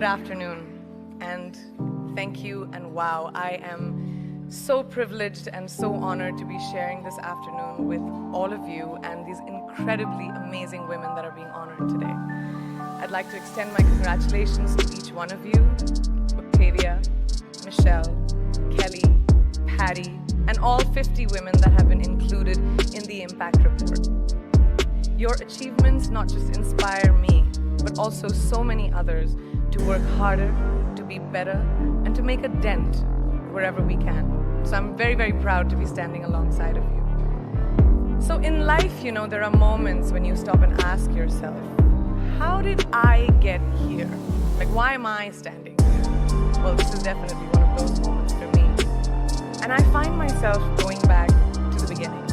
Good afternoon, and thank you, and wow, I am so privileged and so honored to be sharing this afternoon with all of you and these incredibly amazing women that are being honored today. I'd like to extend my congratulations to each one of you, Octavia, Michelle, Kelly, Patty, and all 50 women that have been included in the Impact Report. Your achievements not just inspire me, but also so many others to work harder, to be better, and to make a dent wherever we can. So I'm very, very proud to be standing alongside of you. So in life, you know, there are moments when you stop and ask yourself, how did I get here? Like, why am I standing here? Well, this is definitely one of those moments for me. And I find myself going back to the beginning,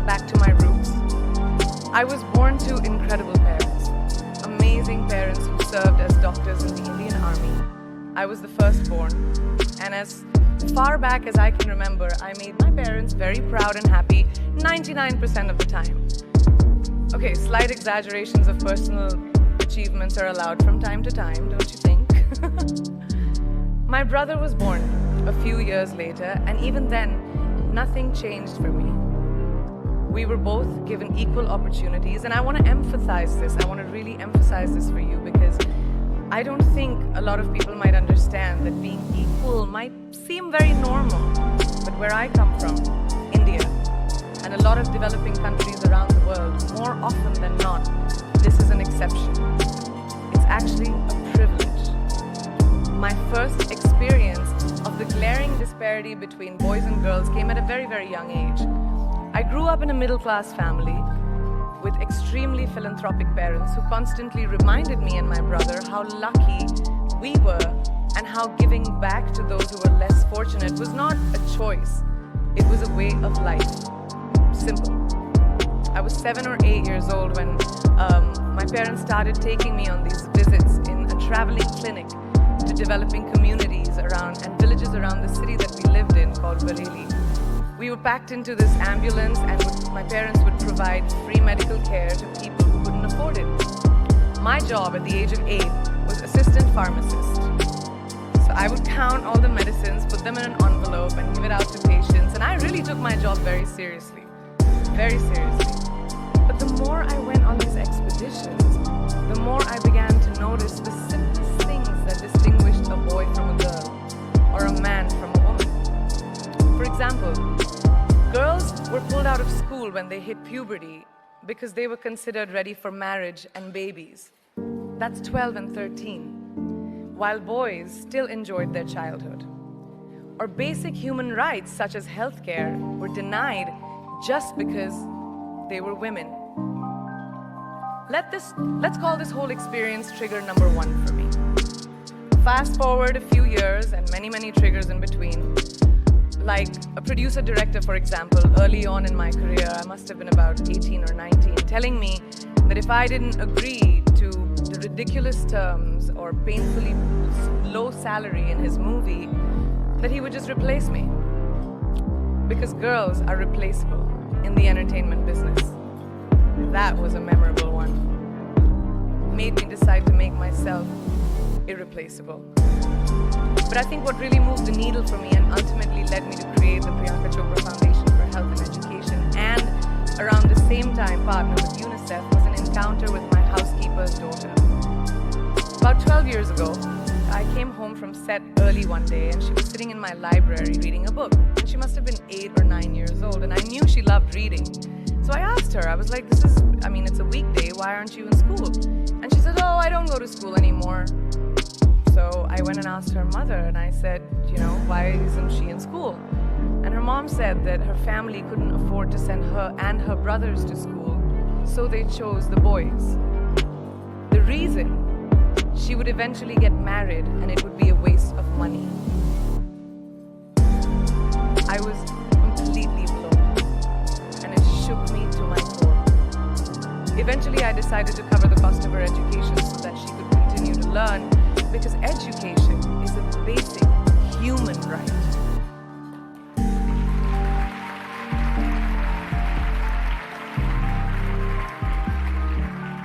back to my roots. I was born to incredible parents, amazing parents who served as doctors in the Indian Army. I was the firstborn, and as far back as I can remember, I made my parents very proud and happy 99% of the time. Okay, slight exaggerations of personal achievements are allowed from time to time, don't you think? My brother was born a few years later, and even then, nothing changed for me. We were both given equal opportunities, and I want to emphasize this. I want to really emphasize this for you because I don't think a lot of people might understand that being equal might seem very normal. But where I come from, India, and a lot of developing countries around the world, more often than not, this is an exception. It's actually a privilege. My first experience of the glaring disparity between boys and girls came at a very, very young age. I grew up in a middle-class family with extremely philanthropic parents who constantly reminded me and my brother how lucky we were and how giving back to those who were less fortunate was not a choice. It was a way of life. Simple. I was 7 or 8 years old when my parents started taking me on these visits in a traveling clinic to developing communities around and villages around the city that we lived in called Bareilly. We were packed into this ambulance, and my parents would provide free medical care to people who couldn't afford it. My job at the age of 8 was assistant pharmacist. So I would count all the medicines, put them in an envelope, and give it out to patients. And I really took my job very seriously. Very seriously. But the more I went on these expeditions, the more I began to notice the simplest things that distinguished a boy from a girl, or a man from a woman. For example, girls were pulled out of school when they hit puberty because they were considered ready for marriage and babies. That's 12 and 13, while boys still enjoyed their childhood. Or basic human rights such as healthcare were denied just because they were women. Let's call this whole experience trigger number 1 for me. Fast forward a few years and many, many triggers in between. Like a producer-director, for example, early on in my career, I must have been about 18 or 19, telling me that if I didn't agree to the ridiculous terms or painfully low salary in his movie, that he would just replace me. Because girls are replaceable in the entertainment business. That was a memorable one. Made me decide to make myself irreplaceable. But I think what really moved the needle for me and ultimately led me to create the Priyanka Chopra Foundation for Health and Education and around the same time partner with UNICEF was an encounter with my housekeeper's daughter. About 12 years ago, I came home from set early one day and she was sitting in my library reading a book. And she must have been 8 or 9 years old and I knew she loved reading. So I asked her, I was like, it's a weekday, why aren't you in school? And she said, oh, I don't go to school anymore. So I went and asked her mother and I said, why isn't she in school? And her mom said that her family couldn't afford to send her and her brothers to school, so they chose the boys. The reason? She would eventually get married and it would be a waste of money. I was completely blown and it shook me to my core. Eventually I decided to cover the cost of her education so that she could continue to learn, because education is a basic human right.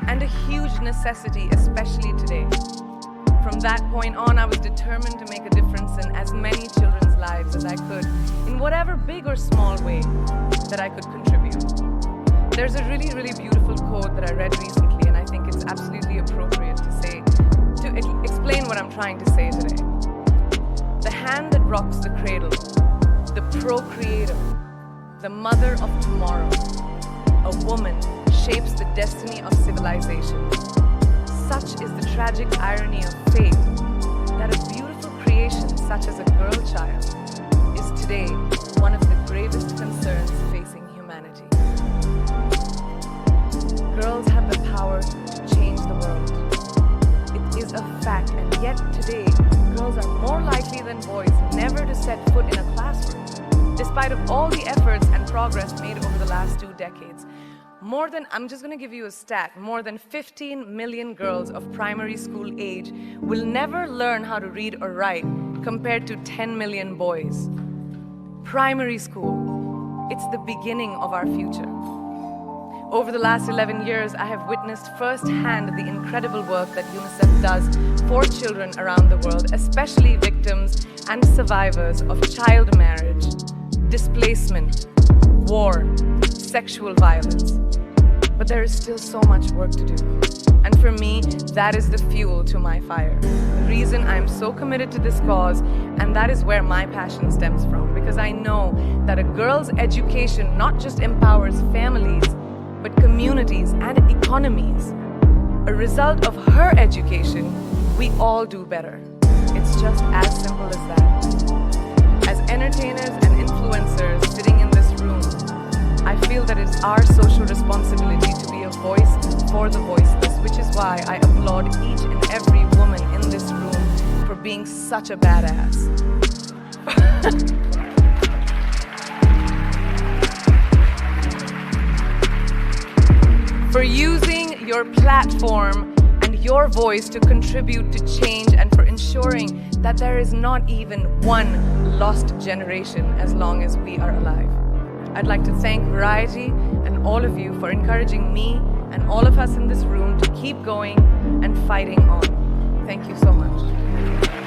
And a huge necessity, especially today. From From that point on, I was determined to make a difference in as many children's lives as I could, in whatever big or small way that I could contribute. There's a really, really beautiful quote that I read recently, and I think it's absolutely appropriate to explain what I'm trying to say today. The hand that rocks the cradle, the procreator, the mother of tomorrow, a woman shapes the destiny of civilization. Such is the tragic irony of fate that a beautiful creation such as a girl child is today one of the gravest concerns facing humanity. Girls have the power to change the world. It is a fact, and yet today, girls are more likely than boys never to set foot in a classroom, despite of all the efforts and progress made over the last 2 decades. I'm just going to give you a stat, more than 15 million girls of primary school age will never learn how to read or write compared to 10 million boys. Primary school, it's the beginning of our future. Over the last 11 years, I have witnessed firsthand the incredible work that UNICEF does for children around the world, especially victims and survivors of child marriage, displacement, war, sexual violence. But there is still so much work to do. And for me, that is the fuel to my fire. The reason I'm so committed to this cause, and that is where my passion stems from, because I know that a girl's education not just empowers families, but communities and economies. A result of her education, we all do better. It's just as simple as that. As entertainers and influencers sitting in this room, I feel that it's our social responsibility to be a voice for the voiceless, which is why I applaud each and every woman in this room for being such a badass. For using your platform and your voice to contribute to change, and for ensuring that there is not even one lost generation as long as we are alive. I'd like to thank Variety and all of you for encouraging me and all of us in this room to keep going and fighting on. Thank you so much.